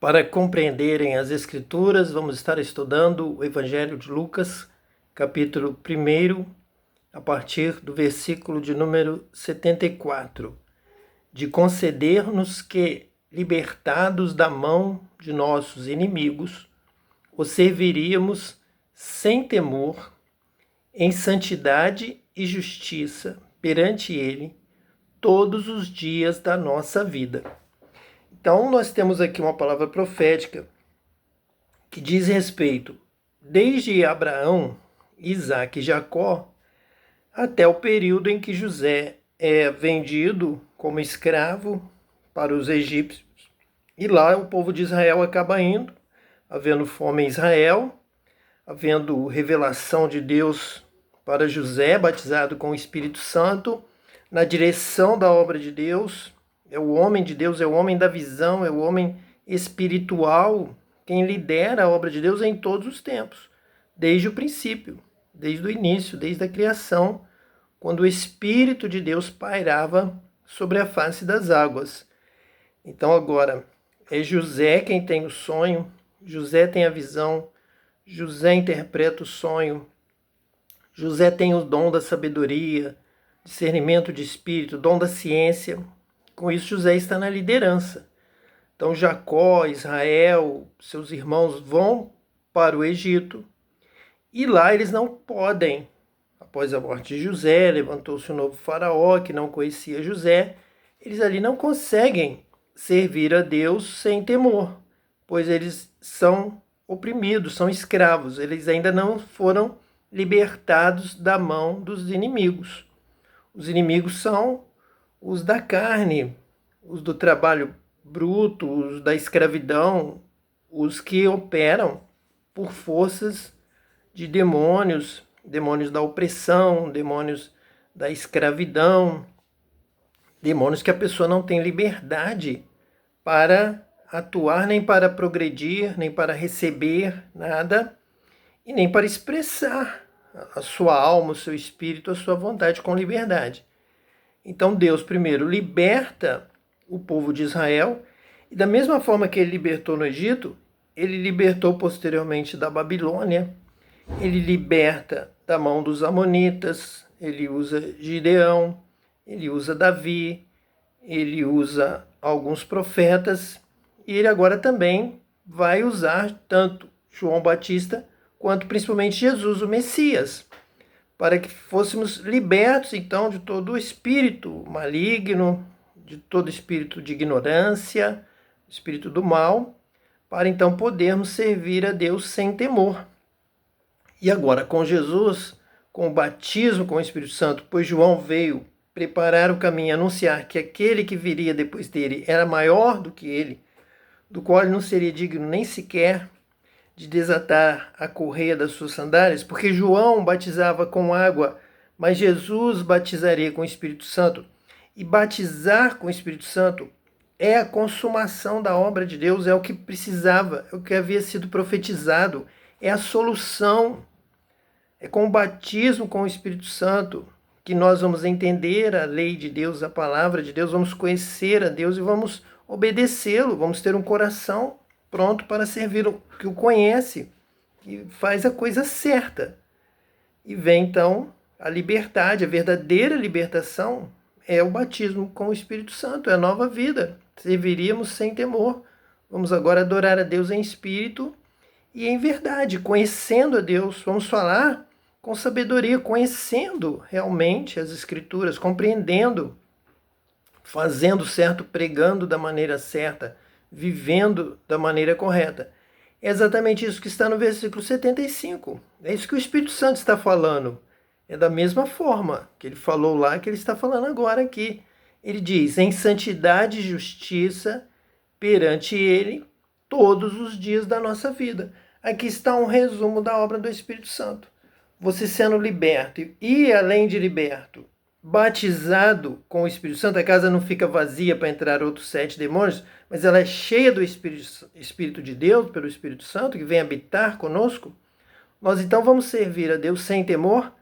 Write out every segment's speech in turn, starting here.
Para compreenderem as Escrituras, vamos estar estudando o Evangelho de Lucas, capítulo 1, a partir do versículo de número 74. De conceder-nos que, libertados da mão de nossos inimigos, o serviríamos sem temor, em santidade e justiça perante Ele, todos os dias da nossa vida. Então, nós temos aqui uma palavra profética que diz respeito desde Abraão, Isaque e Jacó, até o período em que José é vendido como escravo para os egípcios. E lá o povo de Israel acaba indo, havendo fome em Israel, havendo revelação de Deus para José, batizado com o Espírito Santo, na direção da obra de Deus. É o homem de Deus, é o homem da visão, é o homem espiritual, quem lidera a obra de Deus em todos os tempos, desde o princípio, desde o início, desde a criação, quando o Espírito de Deus pairava sobre a face das águas. Então agora é José quem tem o sonho, José tem a visão, José interpreta o sonho, José tem o dom da sabedoria, discernimento de espírito, dom da ciência. Com isso, José está na liderança. Então, Jacó, Israel, seus irmãos vão para o Egito e lá eles não podem. Após a morte de José, levantou-se um novo faraó que não conhecia José. Eles ali não conseguem servir a Deus sem temor, pois eles são oprimidos, são escravos. Eles ainda não foram libertados da mão dos inimigos. Os inimigos são os da carne, os do trabalho bruto, os da escravidão, os que operam por forças de demônios, demônios da opressão, demônios da escravidão, demônios que a pessoa não tem liberdade para atuar, nem para progredir, nem para receber nada, e nem para expressar a sua alma, o seu espírito, a sua vontade com liberdade. Então Deus primeiro liberta o povo de Israel, e da mesma forma que ele libertou no Egito, ele libertou posteriormente da Babilônia, ele liberta da mão dos amonitas, ele usa Gideão, ele usa Davi, ele usa alguns profetas, e ele agora também vai usar tanto João Batista quanto principalmente Jesus, o Messias, para que fôssemos libertos, então, de todo o espírito maligno, de todo espírito de ignorância, espírito do mal, para então podermos servir a Deus sem temor. E agora, com Jesus, com o batismo com o Espírito Santo, pois João veio preparar o caminho, anunciar que aquele que viria depois dele era maior do que ele, do qual ele não seria digno nem sequer de desatar a correia das suas sandálias, porque João batizava com água, mas Jesus batizaria com o Espírito Santo. E batizar com o Espírito Santo é a consumação da obra de Deus, é o que precisava, é o que havia sido profetizado, é a solução. É com o batismo com o Espírito Santo que nós vamos entender a lei de Deus, a palavra de Deus, vamos conhecer a Deus e vamos obedecê-lo, vamos ter um coração pronto para servir o que o conhece e faz a coisa certa. E vem então a liberdade, a verdadeira libertação é o batismo com o Espírito Santo, é a nova vida. Serviríamos sem temor. Vamos agora adorar a Deus em espírito e em verdade, conhecendo a Deus. Vamos falar com sabedoria, conhecendo realmente as Escrituras, compreendendo, fazendo certo, pregando da maneira certa, vivendo da maneira correta. É exatamente isso que está no versículo 75. É isso que o Espírito Santo está falando. É da mesma forma que ele falou lá, que ele está falando agora aqui. Ele diz, em santidade e justiça perante ele todos os dias da nossa vida. Aqui está um resumo da obra do Espírito Santo. Você sendo liberto e, além de liberto, batizado com o Espírito Santo, a casa não fica vazia para entrar outros 7 demônios, mas ela é cheia do Espírito de Deus, pelo Espírito Santo, que vem habitar conosco. Nós então vamos servir a Deus sem temor.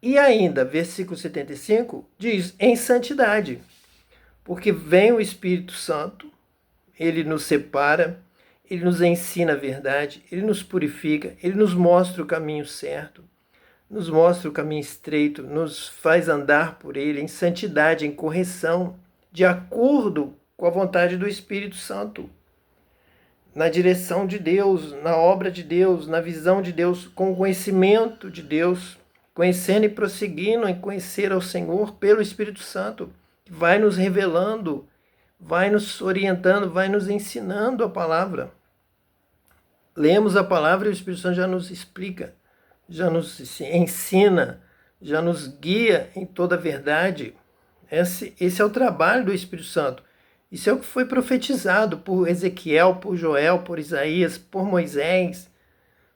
E ainda, versículo 75, diz, em santidade, porque vem o Espírito Santo, ele nos separa, Ele nos ensina a verdade, Ele nos purifica, Ele nos mostra o caminho certo, nos mostra o caminho estreito, nos faz andar por Ele em santidade, em correção, de acordo com a vontade do Espírito Santo, na direção de Deus, na obra de Deus, na visão de Deus, com o conhecimento de Deus, conhecendo e prosseguindo em conhecer ao Senhor pelo Espírito Santo, que vai nos revelando, vai nos orientando, vai nos ensinando a palavra. Lemos a palavra e o Espírito Santo já nos explica, já nos ensina, já nos guia em toda a verdade. Esse é o trabalho do Espírito Santo. Isso é o que foi profetizado por Ezequiel, por Joel, por Isaías, por Moisés.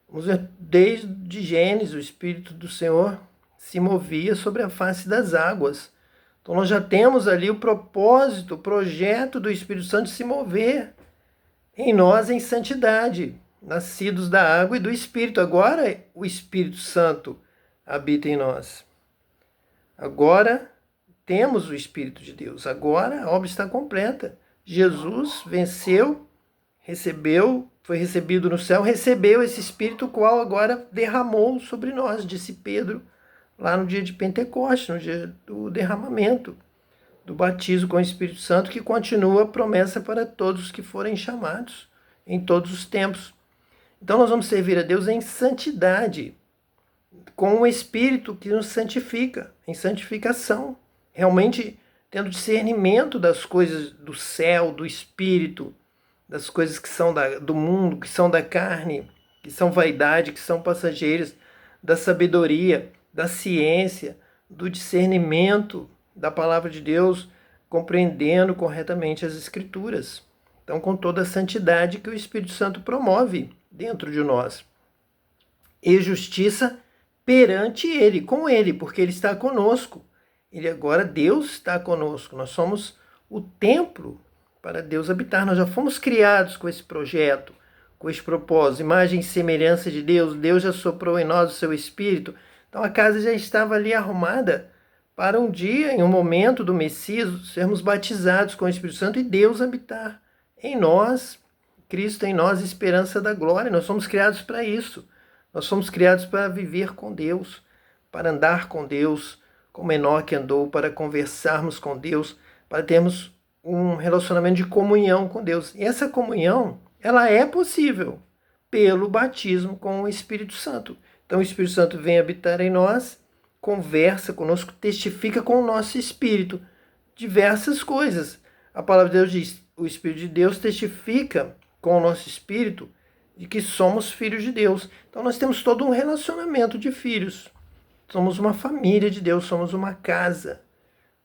Vamos ver, desde Gênesis, o Espírito do Senhor se movia sobre a face das águas. Então nós já temos ali o propósito, o projeto do Espírito Santo de se mover em nós em santidade, nascidos da água e do Espírito. Agora o Espírito Santo habita em nós. Agora temos o Espírito de Deus. Agora a obra está completa. Jesus venceu, foi recebido no céu, recebeu esse Espírito, o qual agora derramou sobre nós, disse Pedro, lá no dia de Pentecostes, no dia do derramamento, do batismo com o Espírito Santo, que continua a promessa para todos que forem chamados em todos os tempos. Então nós vamos servir a Deus em santidade, com o Espírito que nos santifica, em santificação, realmente tendo discernimento das coisas do céu, do Espírito, das coisas que são do mundo, que são da carne, que são vaidade, que são passageiras, da sabedoria, da ciência, do discernimento da palavra de Deus, compreendendo corretamente as Escrituras. Então, com toda a santidade que o Espírito Santo promove dentro de nós. E justiça perante Ele, com Ele, porque Ele está conosco. Deus está conosco. Nós somos o templo para Deus habitar. Nós já fomos criados com esse projeto, com esse propósito, imagem e semelhança de Deus. Deus já soprou em nós o seu Espírito. Então a casa já estava ali arrumada para um dia, em um momento do Messias, sermos batizados com o Espírito Santo e Deus habitar em nós, Cristo em nós, esperança da glória. Nós somos criados para isso. Nós somos criados para viver com Deus, para andar com Deus, como Enoque andou, para conversarmos com Deus, para termos um relacionamento de comunhão com Deus. E essa comunhão, ela é possível pelo batismo com o Espírito Santo. Então o Espírito Santo vem habitar em nós, conversa conosco, testifica com o nosso espírito diversas coisas. A palavra de Deus diz, o Espírito de Deus testifica com o nosso espírito de que somos filhos de Deus. Então nós temos todo um relacionamento de filhos. Somos uma família de Deus, somos uma casa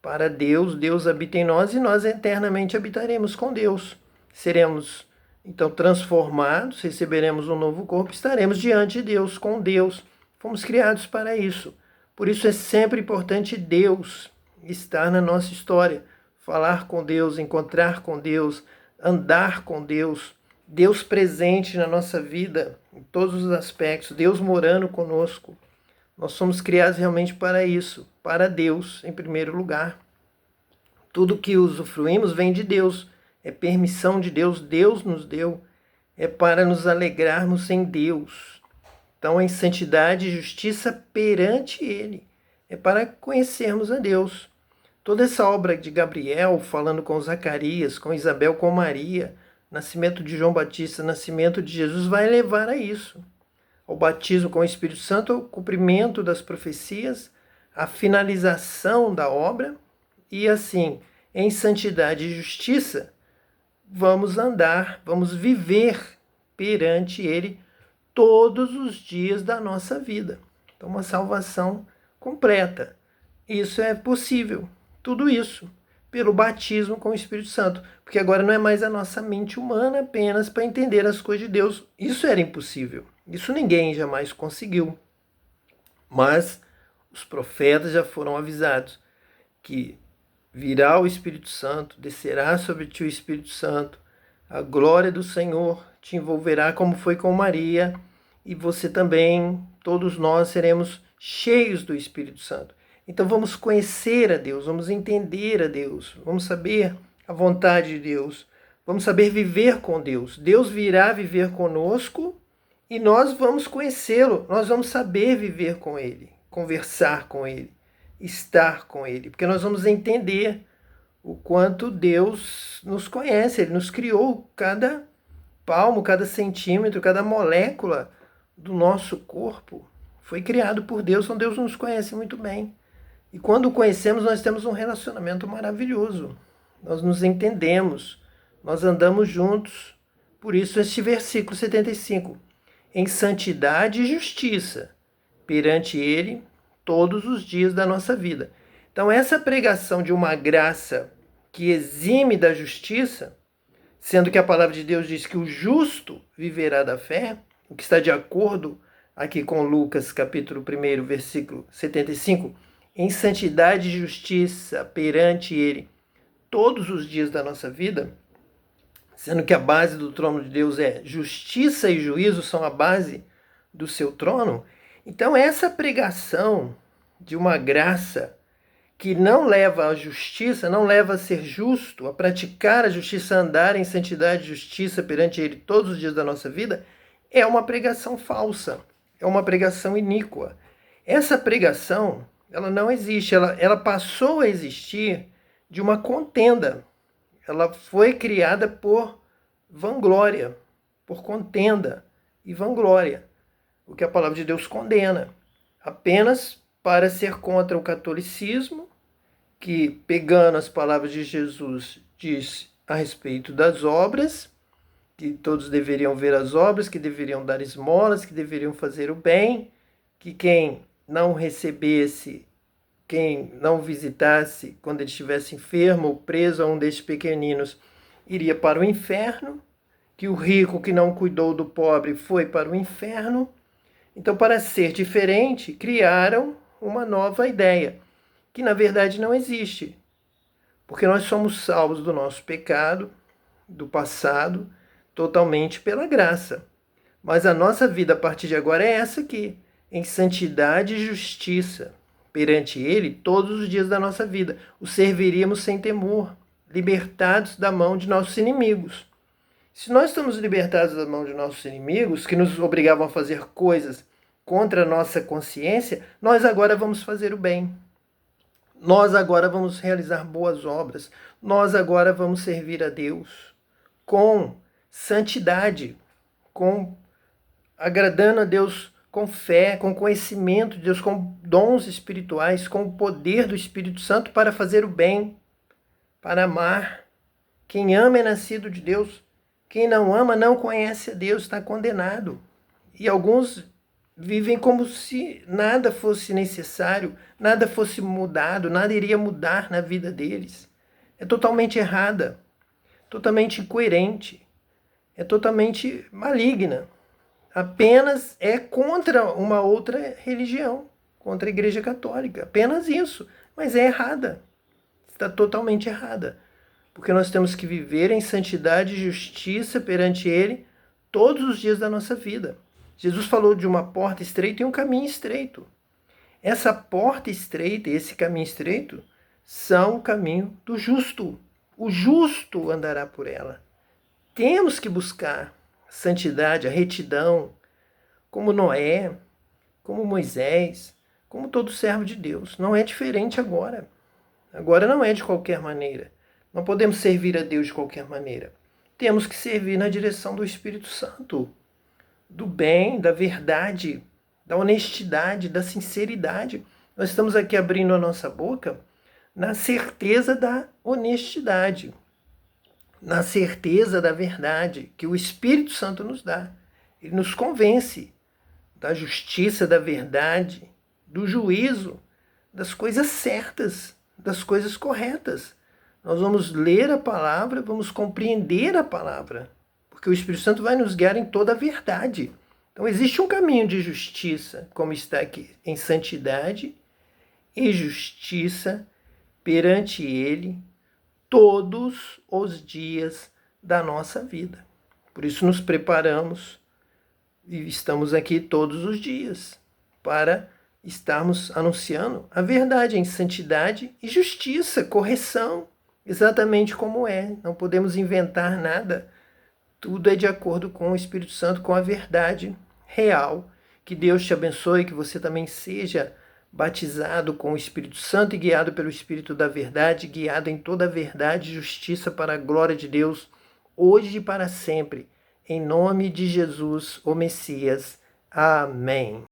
para Deus. Deus habita em nós e nós eternamente habitaremos com Deus. Seremos então transformados, receberemos um novo corpo, estaremos diante de Deus, com Deus. Fomos criados para isso. Por isso é sempre importante Deus estar na nossa história, falar com Deus, encontrar com Deus, andar com Deus, Deus presente na nossa vida, em todos os aspectos, Deus morando conosco. Nós somos criados realmente para isso, para Deus em primeiro lugar. Tudo que usufruímos vem de Deus, é permissão de Deus, Deus nos deu, é para nos alegrarmos em Deus. Então, em santidade e justiça perante Ele, é para conhecermos a Deus. Toda essa obra de Gabriel, falando com Zacarias, com Isabel, com Maria, nascimento de João Batista, nascimento de Jesus, vai levar a isso. Ao batismo com o Espírito Santo, ao cumprimento das profecias, a finalização da obra, e assim, em santidade e justiça, vamos andar, vamos viver perante Ele todos os dias da nossa vida. Então, uma salvação completa. Isso é possível, tudo isso, pelo batismo com o Espírito Santo, porque agora não é mais a nossa mente humana apenas para entender as coisas de Deus. Isso era impossível, isso ninguém jamais conseguiu. Mas os profetas já foram avisados que virá o Espírito Santo, descerá sobre ti o Espírito Santo, a glória do Senhor te envolverá como foi com Maria, e você também, todos nós seremos cheios do Espírito Santo. Então vamos conhecer a Deus, vamos entender a Deus, vamos saber a vontade de Deus, Vamos saber viver com Deus. Deus virá viver conosco e nós vamos conhecê-lo. Nós vamos saber viver com Ele, conversar com Ele, estar com Ele. Porque nós vamos entender o quanto Deus nos conhece. Ele nos criou cada palmo, cada centímetro, cada molécula do nosso corpo. Foi criado por Deus, então Deus nos conhece muito bem. E quando o conhecemos, nós temos um relacionamento maravilhoso. Nós nos entendemos, nós andamos juntos. Por isso, este versículo 75. Em santidade e justiça, perante Ele, todos os dias da nossa vida. Então, essa pregação de uma graça que exime da justiça, sendo que a palavra de Deus diz que o justo viverá da fé, o que está de acordo aqui com Lucas, capítulo 1, versículo 75, em santidade e justiça perante Ele todos os dias da nossa vida, sendo que a base do trono de Deus é justiça e juízo, são a base do seu trono. Então essa pregação de uma graça que não leva à justiça, não leva a ser justo, a praticar a justiça, a andar em santidade e justiça perante Ele todos os dias da nossa vida, é uma pregação falsa, é uma pregação iníqua. Essa pregação, ela não existe, ela passou a existir de uma contenda. Ela foi criada por vanglória, por contenda e vanglória, o que a palavra de Deus condena, apenas para ser contra o catolicismo, que, pegando as palavras de Jesus, diz a respeito das obras, que todos deveriam ver as obras, que deveriam dar esmolas, que deveriam fazer o bem, que quem não recebesse, quem não visitasse quando ele estivesse enfermo ou preso a um destes pequeninos, iria para o inferno, que o rico que não cuidou do pobre foi para o inferno. Então, para ser diferente, criaram uma nova ideia, que na verdade não existe, porque nós somos salvos do nosso pecado, do passado, totalmente pela graça. Mas a nossa vida a partir de agora é essa aqui, em santidade e justiça perante Ele todos os dias da nossa vida. O serviríamos sem temor, libertados da mão de nossos inimigos. Se nós estamos libertados da mão de nossos inimigos, que nos obrigavam a fazer coisas contra a nossa consciência, nós agora vamos fazer o bem. Nós agora vamos realizar boas obras. Nós agora vamos servir a Deus com santidade, com agradando a Deus com fé, com conhecimento de Deus, com dons espirituais, com o poder do Espírito Santo para fazer o bem, para amar. Quem ama é nascido de Deus. Quem não ama não conhece a Deus, está condenado. E alguns vivem como se nada fosse necessário, nada fosse mudado, nada iria mudar na vida deles. É totalmente errada, totalmente incoerente, é totalmente maligna. Apenas é contra uma outra religião, contra a Igreja Católica. Apenas isso. Mas é errada. Está totalmente errada. Porque nós temos que viver em santidade e justiça perante Ele todos os dias da nossa vida. Jesus falou de uma porta estreita e um caminho estreito. Essa porta estreita e esse caminho estreito são o caminho do justo. O justo andará por ela. Temos que buscar santidade, a retidão, como Noé, como Moisés, como todo servo de Deus. Não é diferente agora. Agora não é de qualquer maneira. Não podemos servir a Deus de qualquer maneira. Temos que servir na direção do Espírito Santo, do bem, da verdade, da honestidade, da sinceridade. Nós estamos aqui abrindo a nossa boca na certeza da honestidade, na certeza da verdade que o Espírito Santo nos dá. Ele nos convence da justiça, da verdade, do juízo, das coisas certas, das coisas corretas. Nós vamos ler a palavra, vamos compreender a palavra, porque o Espírito Santo vai nos guiar em toda a verdade. Então existe um caminho de justiça, como está aqui, em santidade e justiça perante Ele, todos os dias da nossa vida. Por isso nos preparamos e estamos aqui todos os dias para estarmos anunciando a verdade em santidade e justiça, correção, exatamente como é. Não podemos inventar nada. Tudo é de acordo com o Espírito Santo, com a verdade real. Que Deus te abençoe, que você também seja batizado com o Espírito Santo e guiado pelo Espírito da verdade, guiado em toda a verdade e justiça para a glória de Deus, hoje e para sempre. Em nome de Jesus, o Messias. Amém.